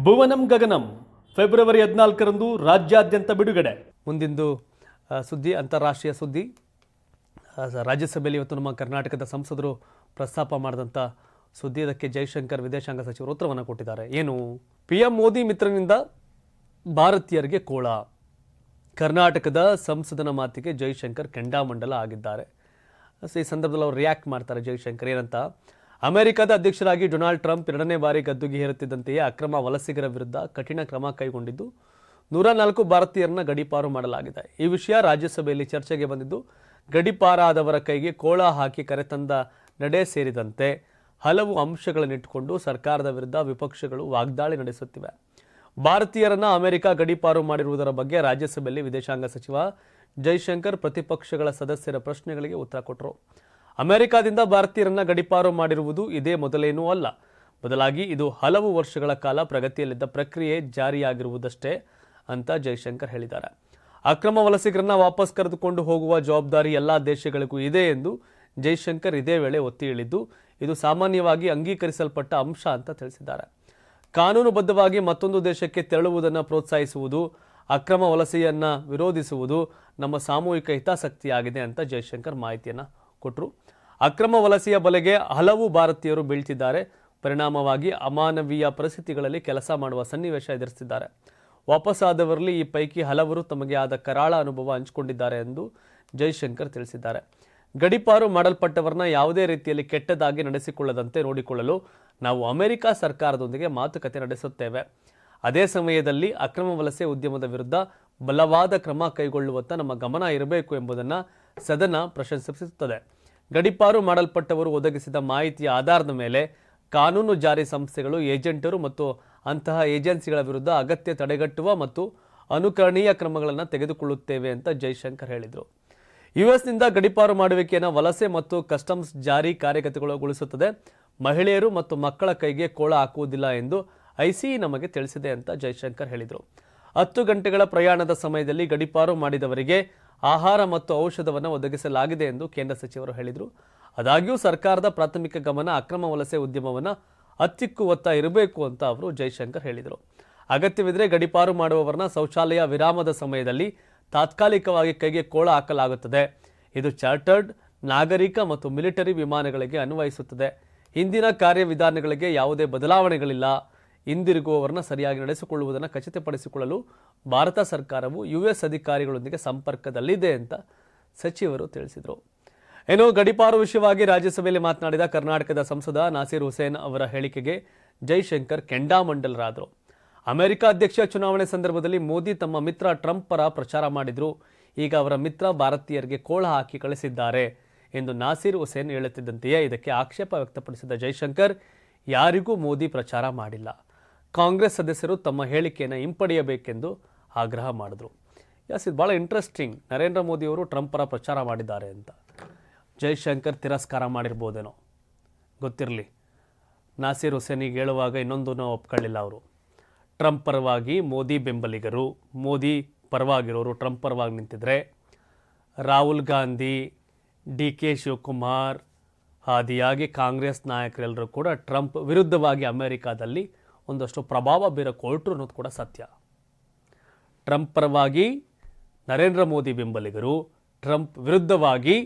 ಭುವನಂ Gaganam February 14ರಂದು ರಾಜ್ಯಾದ್ಯಂತ ಬಿಡುಗಡೆ. ಮುಂದಿಂದು ಸುದ್ದಿ, ಅಂತಾರಾಷ್ಟ್ರೀಯ ಸುದ್ದಿ. ರಾಜ್ಯಸಭೆಯಲ್ಲಿ ಇವತ್ತು ನಮ್ಮ ಕರ್ನಾಟಕದ ಸಂಸದರು ಪ್ರಸ್ತಾಪ ಮಾಡಿದಂಥ ಸುದ್ದಿ. ಇದಕ್ಕೆ ಜೈಶಂಕರ್ ವಿದೇಶಾಂಗ ಸಚಿವರು ಉತ್ತರವನ್ನು ಕೊಟ್ಟಿದ್ದಾರೆ. ಏನು? PM ಮೋದಿ ಮಿತ್ರನಿಂದ ಭಾರತೀಯರಿಗೆ ಕೋಳ. ಕರ್ನಾಟಕದ ಸಂಸದನ ಮಾತಿಗೆ ಜೈಶಂಕರ್ ಕೆಂಡಾಮಂಡಲ ಆಗಿದ್ದಾರೆ. ಈ ಸಂದರ್ಭದಲ್ಲಿ ಅವರು ರಿಯಾಕ್ಟ್ ಮಾಡ್ತಾರೆ. ಜೈಶಂಕರ್ ಏನಂತ, ಅಮೆರಿಕದ ಅಧ್ಯಕ್ಷರಾಗಿ ಡೊನಾಲ್ಡ್ ಟ್ರಂಪ್ 2ನೇ ಬಾರಿ ಗದ್ದುಗೆ ಹೇರುತ್ತಿದ್ದಂತೆಯೇ ಅಕ್ರಮ ವಲಸಿಗರ ವಿರುದ್ಧ ಕಠಿಣ ಕ್ರಮ ಕೈಗೊಂಡಿದ್ದು 104 ಭಾರತೀಯರನ್ನ ಗಡೀಪಾರು ಮಾಡಲಾಗಿದೆ. ಈ ವಿಷಯ ರಾಜ್ಯಸಭೆಯಲ್ಲಿ ಚರ್ಚೆಗೆ ಬಂದಿದ್ದು ಗಡೀಪಾರಾದವರ ಕೈಗೆ ಕೋಳ ಹಾಕಿ ಕರೆತಂದ ನಡೆ ಸೇರಿದಂತೆ ಹಲವು ಅಂಶಗಳನ್ನಿಟ್ಟುಕೊಂಡು ಸರ್ಕಾರದ ವಿರುದ್ಧ ವಿಪಕ್ಷಗಳು ವಾಗ್ದಾಳಿ ನಡೆಸುತ್ತಿವೆ. ಭಾರತೀಯರನ್ನ ಅಮೆರಿಕ ಗಡೀಪಾರು ಮಾಡಿರುವುದರ ಬಗ್ಗೆ ರಾಜ್ಯಸಭೆಯಲ್ಲಿ ವಿದೇಶಾಂಗ ಸಚಿವ ಜೈಶಂಕರ್ ಪ್ರತಿಪಕ್ಷಗಳ ಸದಸ್ಯರ ಪ್ರಶ್ನೆಗಳಿಗೆ ಉತ್ತರ ಕೊಟ್ಟರು. ಅಮೆರಿಕದಿಂದ ಭಾರತೀಯರನ್ನ ಗಡೀಪಾರು ಮಾಡಿರುವುದು ಇದೇ ಮೊದಲೇನೂ ಅಲ್ಲ. ಬದಲಾಗಿ ಇದು ಹಲವು ವರ್ಷಗಳ ಕಾಲ ಪ್ರಗತಿಯಲ್ಲಿದ್ದ ಪ್ರಕ್ರಿಯೆ ಜಾರಿಯಾಗಿರುವುದಷ್ಟೇ ಅಂತ ಜೈಶಂಕರ್ ಹೇಳಿದ್ದಾರೆ. ಅಕ್ರಮ ವಲಸಿಗರನ್ನ ವಾಪಸ್ ಕರೆದುಕೊಂಡು ಹೋಗುವ ಜವಾಬ್ದಾರಿ ಎಲ್ಲಾ ದೇಶಗಳಿಗೂ ಇದೆ ಎಂದು ಜೈಶಂಕರ್ ಇದೇ ವೇಳೆ ಒತ್ತಿ ಹೇಳಿದ್ದು, ಇದು ಸಾಮಾನ್ಯವಾಗಿ ಅಂಗೀಕರಿಸಲ್ಪಟ್ಟ ಅಂಶ ಅಂತ ತಿಳಿಸಿದ್ದಾರೆ. ಕಾನೂನುಬದ್ಧವಾಗಿ ಮತ್ತೊಂದು ದೇಶಕ್ಕೆ ತೆರಳುವುದನ್ನು ಪ್ರೋತ್ಸಾಹಿಸುವುದು, ಅಕ್ರಮ ವಲಸೆಯನ್ನ ವಿರೋಧಿಸುವುದು ನಮ್ಮ ಸಾಮೂಹಿಕ ಹಿತಾಸಕ್ತಿಯಾಗಿದೆ ಅಂತ ಜೈಶಂಕರ್ ಮಾಹಿತಿಯನ್ನ ಕೊಟ್ಟರು. ಅಕ್ರಮ ವಲಸೆಯ ಬಲೆಗೆ ಹಲವು ಭಾರತೀಯರು ಬೀಳ್ತಿದ್ದಾರೆ. ಪರಿಣಾಮವಾಗಿ ಅಮಾನವೀಯ ಪರಿಸ್ಥಿತಿಗಳಲ್ಲಿ ಕೆಲಸ ಮಾಡುವ ಸನ್ನಿವೇಶ ಎದುರಿಸುತ್ತಿದ್ದಾರೆ. ವಾಪಸ್ಸಾದವರಲ್ಲಿ ಈ ಪೈಕಿ ಹಲವರು ತಮಗೆ ಆದ ಕರಾಳ ಅನುಭವ ಹಂಚಿಕೊಂಡಿದ್ದಾರೆ ಎಂದು ಜೈಶಂಕರ್ ತಿಳಿಸಿದ್ದಾರೆ. ಗಡೀಪಾರು ಮಾಡಲ್ಪಟ್ಟವರನ್ನ ಯಾವುದೇ ರೀತಿಯಲ್ಲಿ ಕೆಟ್ಟದಾಗಿ ನಡೆಸಿಕೊಳ್ಳದಂತೆ ನೋಡಿಕೊಳ್ಳಲು ನಾವು ಅಮೆರಿಕ ಸರ್ಕಾರದೊಂದಿಗೆ ಮಾತುಕತೆ ನಡೆಸುತ್ತೇವೆ. ಅದೇ ಸಮಯದಲ್ಲಿ ಅಕ್ರಮ ವಲಸೆ ಉದ್ಯಮದ ವಿರುದ್ಧ ಬಲವಾದ ಕ್ರಮ ಕೈಗೊಳ್ಳುವತ್ತ ನಮ್ಮ ಗಮನ ಇರಬೇಕು ಎಂಬುದನ್ನು ಸದನ ಪ್ರಶಂಸಿಸುತ್ತದೆ. ಗಡೀಪಾರು ಮಾಡಲ್ಪಟ್ಟವರು ಒದಗಿಸಿದ ಮಾಹಿತಿಯ ಆಧಾರದ ಮೇಲೆ ಕಾನೂನು ಜಾರಿ ಸಂಸ್ಥೆಗಳು, ಏಜೆಂಟರು ಮತ್ತು ಅಂತಹ ಏಜೆನ್ಸಿಗಳ ವಿರುದ್ಧ ಅಗತ್ಯ ತಡೆಗಟ್ಟುವ ಮತ್ತು ಅನುಕರಣೀಯ ಕ್ರಮಗಳನ್ನು ತೆಗೆದುಕೊಳ್ಳುತ್ತೇವೆ ಅಂತ ಜೈಶಂಕರ್ ಹೇಳಿದರು. ಯುಎಸ್ನಿಂದ ಗಡೀಪಾರು ಮಾಡುವಿಕೆಯನ್ನು ವಲಸೆ ಮತ್ತು ಕಸ್ಟಮ್ಸ್ ಜಾರಿ ಕಾರ್ಯಗತಗೊಳಿಸುತ್ತದೆ. ಮಹಿಳೆಯರು ಮತ್ತು ಮಕ್ಕಳ ಕೈಗೆ ಕೋಳ ಹಾಕುವುದಿಲ್ಲ ಎಂದು ಐಸಿಇ ನಮಗೆ ತಿಳಿಸಿದೆ ಅಂತ ಜೈಶಂಕರ್ ಹೇಳಿದರು. 10 ಗಂಟೆಗಳ ಪ್ರಯಾಣದ ಸಮಯದಲ್ಲಿ ಗಡೀಪಾರು ಮಾಡಿದವರಿಗೆ ಆಹಾರ ಮತ್ತು ಔಷಧವನ್ನು ಒದಗಿಸಲಾಗಿದೆ ಎಂದು ಕೇಂದ್ರ ಸಚಿವರು ಹೇಳಿದರು. ಆದಾಗ್ಯೂ ಸರ್ಕಾರದ ಪ್ರಾಥಮಿಕ ಗಮನ ಅಕ್ರಮ ವಲಸೆ ಉದ್ಯಮವನ್ನು ಹತ್ತಿಕ್ಕುವತ್ತ ಇರಬೇಕು ಅಂತ ಅವರು ಜೈಶಂಕರ್ ಹೇಳಿದರು. ಅಗತ್ಯವಿದ್ರೆ ಗಡೀಪಾರು ಮಾಡುವವರನ್ನ ಶೌಚಾಲಯ ವಿರಾಮದ ಸಮಯದಲ್ಲಿ ತಾತ್ಕಾಲಿಕವಾಗಿ ಕೈಗೆ ಕೋಳ ಹಾಕಲಾಗುತ್ತದೆ. ಇದು ಚಾರ್ಟರ್ಡ್, ನಾಗರಿಕ ಮತ್ತು ಮಿಲಿಟರಿ ವಿಮಾನಗಳಿಗೆ ಅನ್ವಯಿಸುತ್ತದೆ. ಹಿಂದಿನ ಕಾರ್ಯವಿಧಾನಗಳಿಗೆ ಯಾವುದೇ ಬದಲಾವಣೆಗಳಿಲ್ಲ. ಹಿಂದಿರುಗುವವರನ್ನ ಸರಿಯಾಗಿ ನಡೆಸಿಕೊಳ್ಳುವುದನ್ನು ಖಚಿತಪಡಿಸಿಕೊಳ್ಳಲು ಭಾರತ ಸರ್ಕಾರವು US ಅಧಿಕಾರಿಗಳೊಂದಿಗೆ ಸಂಪರ್ಕದಲ್ಲಿದೆ ಅಂತ ಸಚಿವರು ತಿಳಿಸಿದರು. ಇನ್ನು ಗಡೀಪಾರು ವಿಷಯವಾಗಿ ರಾಜ್ಯಸಭೆಯಲ್ಲಿ ಮಾತನಾಡಿದ ಕರ್ನಾಟಕದ ಸಂಸದ ನಾಸೀರ್ ಹುಸೇನ್ ಅವರ ಹೇಳಿಕೆಗೆ ಜೈಶಂಕರ್ ಕೆಂಡಾಮಂಡಲರಾದರು. ಅಮೆರಿಕ ಅಧ್ಯಕ್ಷ ಚುನಾವಣೆ ಸಂದರ್ಭದಲ್ಲಿ ಮೋದಿ ತಮ್ಮ ಮಿತ್ರ ಟ್ರಂಪ್ ಪರ ಪ್ರಚಾರ ಮಾಡಿದ್ರು. ಈಗ ಅವರ ಮಿತ್ರ ಭಾರತೀಯರಿಗೆ ಕೋಳ ಹಾಕಿ ಕಳಿಸಿದ್ದಾರೆ ಎಂದು ನಾಸೀರ್ ಹುಸೇನ್ ಹೇಳುತ್ತಿದ್ದಂತೆಯೇ ಇದಕ್ಕೆ ಆಕ್ಷೇಪ ವ್ಯಕ್ತಪಡಿಸಿದ ಜೈಶಂಕರ್, ಯಾರಿಗೂ ಮೋದಿ ಪ್ರಚಾರ ಮಾಡಿಲ್ಲ. ಕಾಂಗ್ರೆಸ್ ಸದಸ್ಯರು ತಮ್ಮ ಹೇಳಿಕೆಯನ್ನು ಹಿಂಪಡೆಯಬೇಕೆಂದು ಆಗ್ರಹ ಮಾಡಿದ್ರು. ಇದು ಭಾಳ ಇಂಟ್ರೆಸ್ಟಿಂಗ್. ನರೇಂದ್ರ ಮೋದಿ ಅವರು ಟ್ರಂಪ್ ಪರ ಪ್ರಚಾರ ಮಾಡಿದ್ದಾರೆ ಅಂತ ಜೈಶಂಕರ್ ತಿರಸ್ಕಾರ ಮಾಡಿರ್ಬೋದೇನೋ, ಗೊತ್ತಿರಲಿ. ನಾಸೀರ್ ಹುಸೇನಿಗೆ ಹೇಳುವಾಗ ಇನ್ನೊಂದನ್ನು ಒಪ್ಕೊಳ್ಳಿಲ್ಲ ಅವರು. ಟ್ರಂಪ್ ಪರವಾಗಿ ಮೋದಿ ಬೆಂಬಲಿಗರು, ಮೋದಿ ಪರವಾಗಿರೋರು ಟ್ರಂಪ್ ಪರವಾಗಿ ನಿಂತಿದ್ರೆ, ರಾಹುಲ್ ಗಾಂಧಿ, DK ಶಿವಕುಮಾರ್ ಆದಿಯಾಗಿ ಕಾಂಗ್ರೆಸ್ ನಾಯಕರೆಲ್ಲರೂ ಕೂಡ ಟ್ರಂಪ್ ವಿರುದ್ಧವಾಗಿ ಅಮೆರಿಕಾದಲ್ಲಿ ಒಂದಷ್ಟು ಪ್ರಭಾವ ಬೀರಕ್ಕೆ ಹೊರಟರು ಅನ್ನೋದು ಕೂಡ ಸತ್ಯ. ಟ್ರಂಪ್ ಪರವಾಗಿ ನರೇಂದ್ರ ಮೋದಿ ಬೆಂಬಲಿಗರು, ಟ್ರಂಪ್ ವಿರುದ್ಧವಾಗಿ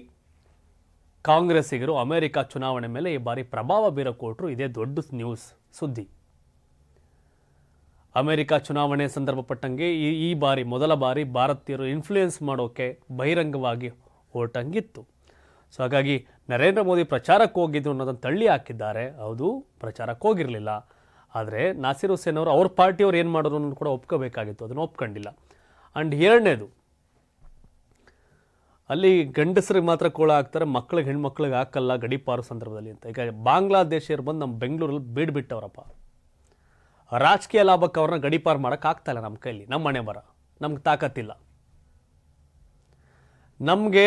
ಕಾಂಗ್ರೆಸ್ಸಿಗರು ಅಮೆರಿಕ ಚುನಾವಣೆ ಮೇಲೆ ಈ ಬಾರಿ ಪ್ರಭಾವ ಬೀರಕ್ಕೆ ಹೊರಟರು. ಇದೇ ದೊಡ್ಡ ನ್ಯೂಸ್ ಸುದ್ದಿ. ಅಮೆರಿಕ ಚುನಾವಣೆ ಸಂದರ್ಭಪಟ್ಟಂಗೆ ಈ ಬಾರಿ ಮೊದಲ ಬಾರಿ ಭಾರತೀಯರು ಇನ್ಫ್ಲೂಯೆನ್ಸ್ ಮಾಡೋಕೆ ಬಹಿರಂಗವಾಗಿ ಹೊರಟಂಗಿತ್ತು. ಸೊ ಹಾಗಾಗಿ ನರೇಂದ್ರ ಮೋದಿ ಪ್ರಚಾರಕ್ಕೆ ಹೋಗಿದ್ರು ಅನ್ನೋದನ್ನು ತಳ್ಳಿ ಹಾಕಿದ್ದಾರೆ. ಹೌದು, ಪ್ರಚಾರಕ್ಕೆ ಹೋಗಿರಲಿಲ್ಲ. ಆದರೆ ನಾಸೀರ್ ಹುಸೇನ್ ಅವರು ಅವ್ರ ಪಾರ್ಟಿಯವ್ರು ಏನು ಮಾಡೋದು ಅನ್ನೋದು ಕೂಡ ಒಪ್ಕೋಬೇಕಾಗಿತ್ತು. ಅದನ್ನು ಒಪ್ಕೊಂಡಿಲ್ಲ. ಆ್ಯಂಡ್ ಎರಡನೇದು, ಅಲ್ಲಿ ಗಂಡಸರಿಗೆ ಮಾತ್ರ ಕೋಳ ಹಾಕ್ತಾರೆ, ಹೆಣ್ಮಕ್ಳಿಗೆ ಹಾಕಲ್ಲ ಗಡೀಪಾರು ಸಂದರ್ಭದಲ್ಲಿ ಅಂತ. ಈಗ ಬಾಂಗ್ಲಾದೇಶಿಯರು ಬಂದು ನಮ್ಮ ಬೆಂಗಳೂರಲ್ಲಿ ಬೀಡ್ಬಿಟ್ಟವ್ರಪ್ಪ. ರಾಜಕೀಯ ಲಾಭಕ್ಕೆ ಅವ್ರನ್ನ ಗಡೀಪಾರು ಮಾಡೋಕೆ ಆಗ್ತಾಯಿಲ್ಲ ನಮ್ಮ ಕೈಲಿ. ನಮ್ಮ ಮನೆ ಬರ, ನಮ್ಗೆ ತಾಕತ್ತಿಲ್ಲ. ನಮಗೆ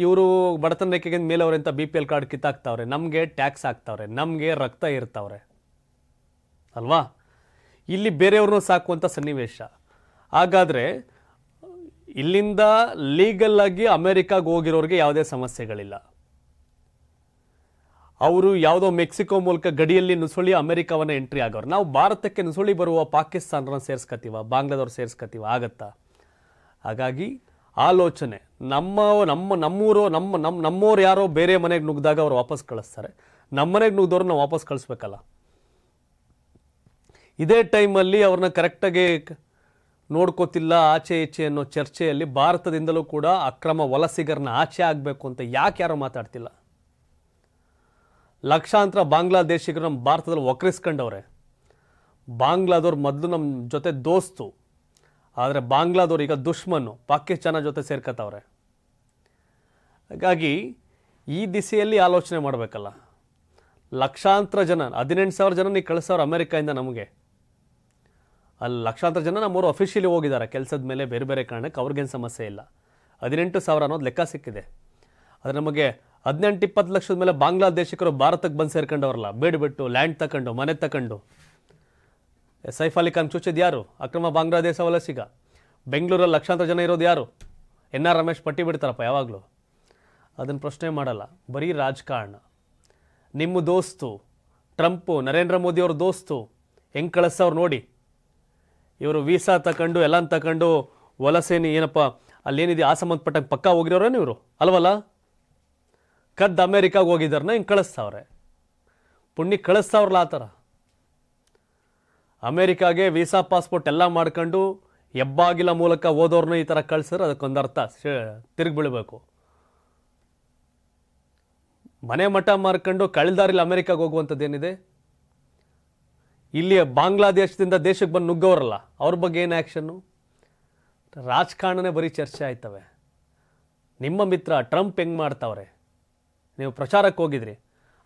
ಇವರು ಬಡತನ ರೇಖೆಗೆ ಮೇಲವ್ರೆ ಅಂತ BPL ಕಾರ್ಡ್ ಕಿತ್ತಾಕ್ತಾವ್ರೆ, ನಮಗೆ ಟ್ಯಾಕ್ಸ್ ಹಾಕ್ತಾವ್ರೆ, ನಮಗೆ ರಕ್ತ ಇರ್ತಾವ್ರೆ ಅಲ್ವಾ. ಇಲ್ಲಿ ಬೇರೆಯವ್ರನ್ನೂ ಸಾಕುವಂಥ ಸನ್ನಿವೇಶ. ಹಾಗಾದರೆ ಇಲ್ಲಿಂದ ಲೀಗಲ್ ಆಗಿ ಅಮೆರಿಕಾಗೆ ಹೋಗಿರೋರಿಗೆ ಯಾವುದೇ ಸಮಸ್ಯೆಗಳಿಲ್ಲ. ಅವರು ಯಾವುದೋ ಮೆಕ್ಸಿಕೋ ಮೂಲಕ ಗಡಿಯಲ್ಲಿ ನುಸುಳಿ ಅಮೆರಿಕವನ್ನ ಎಂಟ್ರಿ ಆಗೋರು. ನಾವು ಭಾರತಕ್ಕೆ ನುಸುಳಿ ಬರುವ ಪಾಕಿಸ್ತಾನರನ್ನ ಸೇರಿಸ್ಕತ್ತೀವ, ಬಾಂಗ್ಲಾದವ್ರು ಸೇರಿಸ್ಕತ್ತೀವ, ಆಗತ್ತಾ? ಹಾಗಾಗಿ ಆಲೋಚನೆ, ನಮ್ಮೂರು ಯಾರೋ ಬೇರೆ ಮನೆಗೆ ನುಗ್ಗಿದಾಗ ಅವ್ರು ವಾಪಸ್ ಕಳಿಸ್ತಾರೆ, ನಮ್ಮನೆಗೆ ನುಗ್ದವ್ರು ನಾವು ವಾಪಸ್ ಕಳಿಸ್ಬೇಕಲ್ಲ. ಇದೇ ಟೈಮಲ್ಲಿ ಅವ್ರನ್ನ ಕರೆಕ್ಟಾಗಿ ನೋಡ್ಕೋತಿಲ್ಲ ಆಚೆ ಈಚೆ ಅನ್ನೋ ಚರ್ಚೆಯಲ್ಲಿ ಭಾರತದಿಂದಲೂ ಕೂಡ ಅಕ್ರಮ ವಲಸಿಗರನ್ನ ಆಚೆ ಆಗಬೇಕು ಅಂತ ಯಾರು ಮಾತಾಡ್ತಿಲ್ಲ? ಲಕ್ಷಾಂತರ ಬಾಂಗ್ಲಾದೇಶಿಗರು ನಮ್ಮ ಭಾರತದಲ್ಲಿ ಒಕ್ಕರಿಸ್ಕೊಂಡವ್ರೆ. ಬಾಂಗ್ಲಾದವ್ರು ಮೊದಲು ನಮ್ಮ ಜೊತೆ ದೋಸ್ತು, ಆದರೆ ಬಾಂಗ್ಲಾದವ್ರು ಈಗ ದುಶ್ಮನ್ನು, ಪಾಕಿಸ್ತಾನ ಜೊತೆ ಸೇರ್ಕತ್ತವ್ರೆ. ಹಾಗಾಗಿ ಈ ದಿಸೆಯಲ್ಲಿ ಆಲೋಚನೆ ಮಾಡಬೇಕಲ್ಲ. ಲಕ್ಷಾಂತರ ಜನ, 18,000 ಜನ ನೀವು ಕಳಿಸೋರು ಅಮೆರಿಕಾಯಿಂದ ನಮಗೆ. ಅಲ್ಲಿ ಲಕ್ಷಾಂತರ ಜನ ನಮ್ಮೂರು ಅಫಿಷಿಯಲಿ ಹೋಗಿದ್ದಾರೆ ಕೆಲಸದ ಮೇಲೆ, ಬೇರೆ ಬೇರೆ ಕಾರಣಕ್ಕೆ, ಅವ್ರಿಗೇನು ಸಮಸ್ಯೆ ಇಲ್ಲ. 18,000 ಅನ್ನೋದು ಲೆಕ್ಕ ಸಿಕ್ಕಿದೆ. ಆದರೆ ನಮಗೆ 18-20 ಲಕ್ಷದ ಮೇಲೆ ಬಾಂಗ್ಲಾದೇಶಿಕರು ಭಾರತಕ್ಕೆ ಬಂದು ಸೇರ್ಕೊಂಡವ್ರಲ್ಲ, ಬೇಡ್ಬಿಟ್ಟು ಲ್ಯಾಂಡ್ ತಗೊಂಡು ಮನೆ ತಗೊಂಡು. ಸೈಫ್ ಅಲಿ ಖಾನ್ ಚುಚ್ಚಿದ್ ಯಾರು? ಅಕ್ರಮ ಬಾಂಗ್ಲಾದೇಶ ವಲಸಿಗ. ಬೆಂಗಳೂರಲ್ಲಿ ಲಕ್ಷಾಂತರ ಜನ ಇರೋದು ಯಾರು? NR ರಮೇಶ್ ಪಟ್ಟಿ ಬಿಡ್ತಾರಪ್ಪ ಯಾವಾಗಲೂ. ಅದನ್ನು ಪ್ರಶ್ನೆ ಮಾಡಲ್ಲ, ಬರೀ ರಾಜಕಾರಣ. ನಿಮ್ಮ ದೋಸ್ತು ಟ್ರಂಪು, ನರೇಂದ್ರ ಮೋದಿ ಅವ್ರ ದೋಸ್ತು ಹೆಂಗೆ ಕಳಿಸೋರು ನೋಡಿ. ಇವರು ವೀಸಾ ತಗೊಂಡು ಎಲ್ಲ ತಗೊಂಡು ವಲಸೇನಿ ಏನಪ್ಪ ಅಲ್ಲೇನಿದೆ ಆ ಸಂಬಂಧಪಟ್ಟಂಗೆ ಪಕ್ಕ ಹೋಗಿರೋರೇನು ಇವರು ಅಲ್ವಲ್ಲ? ಕದ್ದು ಅಮೇರಿಕಾಗೆ ಹೋಗಿದ್ದಾರನ್ನ ಹಿಂಗೆ ಕಳಿಸ್ತಾವ್ರೆ, ಪುಣ್ಯಕ್ಕೆ ಕಳಿಸ್ತಾವ್ರಲ್ಲ. ಆ ಥರ ಅಮೇರಿಕಾಗೆ ವೀಸಾ ಪಾಸ್ಪೋರ್ಟ್ ಎಲ್ಲ ಮಾಡ್ಕೊಂಡು ಹೆಬ್ಬಾಗಿಲ ಮೂಲಕ ಓದೋರ್ನ ಈ ಥರ ಕಳಿಸಿದ್ರೆ ಅದಕ್ಕೊಂದು ಅರ್ಥ ತಿರುಗಿ ಬೀಳಬೇಕು. ಮನೆ ಮಠ ಮಾರ್ಕೊಂಡು ಕಳ್ದಾರಿಲಿ ಅಮೇರಿಕಾಗೆ ಹೋಗುವಂಥದ್ದೇನಿದೆ? ಇಲ್ಲಿ ಬಾಂಗ್ಲಾದೇಶದಿಂದ ದೇಶಕ್ಕೆ ಬಂದು ನುಗ್ಗೋರಲ್ಲ, ಅವ್ರ ಬಗ್ಗೆ ಏನು ಆ್ಯಕ್ಷನ್ನು? ರಾಜಕಾರಣನೇ ಬರೀ ಚರ್ಚೆ ಆಯ್ತವೆ. ನಿಮ್ಮ ಮಿತ್ರ ಟ್ರಂಪ್ ಹೆಂಗೆ ಮಾಡ್ತಾವ್ರೆ? ನೀವು ಪ್ರಚಾರಕ್ಕೆ ಹೋಗಿದ್ರಿ,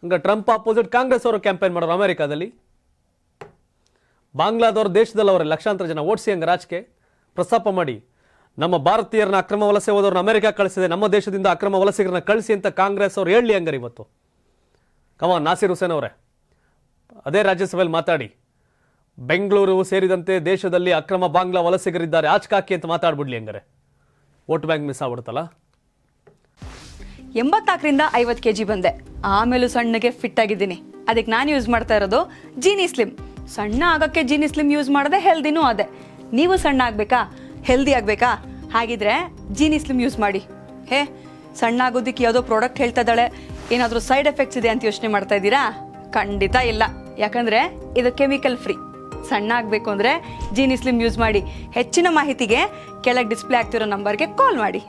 ಹಂಗೆ ಟ್ರಂಪ್ ಆಪೋಸಿಟ್ ಕಾಂಗ್ರೆಸ್ ಅವರು ಕ್ಯಾಂಪೇನ್ ಮಾಡೋರು ಅಮೇರಿಕಾದಲ್ಲಿ. ಬಾಂಗ್ಲಾದವ್ರ ದೇಶದಲ್ಲಿ ಅವರೇ ಲಕ್ಷಾಂತರ ಜನ ಓಡಿಸಿ ಹಂಗೆ ರಾಜಕೀಯ ಪ್ರಸ್ತಾಪ ಮಾಡಿ, ನಮ್ಮ ಭಾರತೀಯರನ್ನ ಅಕ್ರಮ ವಲಸೆ ಹೋದವ್ರನ್ನ ಅಮೆರಿಕ ಕಳಿಸಿದೆ, ನಮ್ಮ ದೇಶದಿಂದ ಅಕ್ರಮ ವಲಸಿಗರನ್ನ ಕಳಿಸಿ ಅಂತ ಕಾಂಗ್ರೆಸ್ ಅವ್ರು ಹೇಳಿ ಹಂಗಾರೆ ಇವತ್ತು. ನಾಸಿರ್ ಹುಸೇನ್ ಅವರೇ ಅದೇ ರಾಜ್ಯಸಭೆಯಲ್ಲಿ ಮಾತಾಡಿ, ಬೆಂಗಳೂರು ಸೇರಿದಂತೆ ದೇಶದಲ್ಲಿ ಅಕ್ರಮ ಬಾಂಗ್ಲಾ ವಲಸಿಗರಿದ್ದಾರೆ, ಆಚಕಾಕಿ ಅಂತ ಮಾತಾಡ್ಬಿಡ್ಲಿ ಹಂಗಾರೆ. ವೋಟ್ ಬ್ಯಾಂಕ್ ಮಿಸ್ ಆಗ್ಬಿಡ್ತಲ್ಲ. 84ರಿಂದ 50 kg ಬಂದೆ, ಆಮೇಲೂ ಸಣ್ಣಗೆ ಫಿಟ್ ಆಗಿದ್ದೀನಿ. ಅದಕ್ಕೆ ನಾನು ಯೂಸ್ ಮಾಡ್ತಾ ಇರೋದು ಜೀನಿ ಸ್ಲಿಮ್. ಸಣ್ಣ ಆಗೋಕ್ಕೆ ಜೀನಿ ಸ್ಲಿಮ್ ಯೂಸ್ ಮಾಡಿದೆ, ಹೆಲ್ದಿನೂ ಅದೇ. ನೀವು ಸಣ್ಣ ಆಗಬೇಕಾ, ಹೆಲ್ದಿ ಆಗಬೇಕಾ? ಹಾಗಿದ್ರೆ ಜೀನಿ ಸ್ಲಿಮ್ ಯೂಸ್ ಮಾಡಿ. ಸಣ್ಣ ಆಗೋದಕ್ಕೆ ಯಾವುದೋ ಪ್ರಾಡಕ್ಟ್ ಹೇಳ್ತಾ ಇದ್ದಾಳೆ, ಏನಾದರೂ ಸೈಡ್ ಎಫೆಕ್ಟ್ಸ್ ಇದೆ ಅಂತ ಯೋಚನೆ ಮಾಡ್ತಾ ಇದ್ದೀರಾ? ಖಂಡಿತ ಇಲ್ಲ, ಯಾಕಂದರೆ ಇದು ಕೆಮಿಕಲ್ ಫ್ರೀ. ಸಣ್ಣ ಆಗಬೇಕು ಅಂದರೆ ಜೀನಿ ಸ್ಲಿಮ್ ಯೂಸ್ ಮಾಡಿ. ಹೆಚ್ಚಿನ ಮಾಹಿತಿಗೆ ಕೆಳಗೆ ಡಿಸ್ಪ್ಲೇ ಆಗ್ತಿರೋ ನಂಬರ್ಗೆ ಕಾಲ್ ಮಾಡಿ.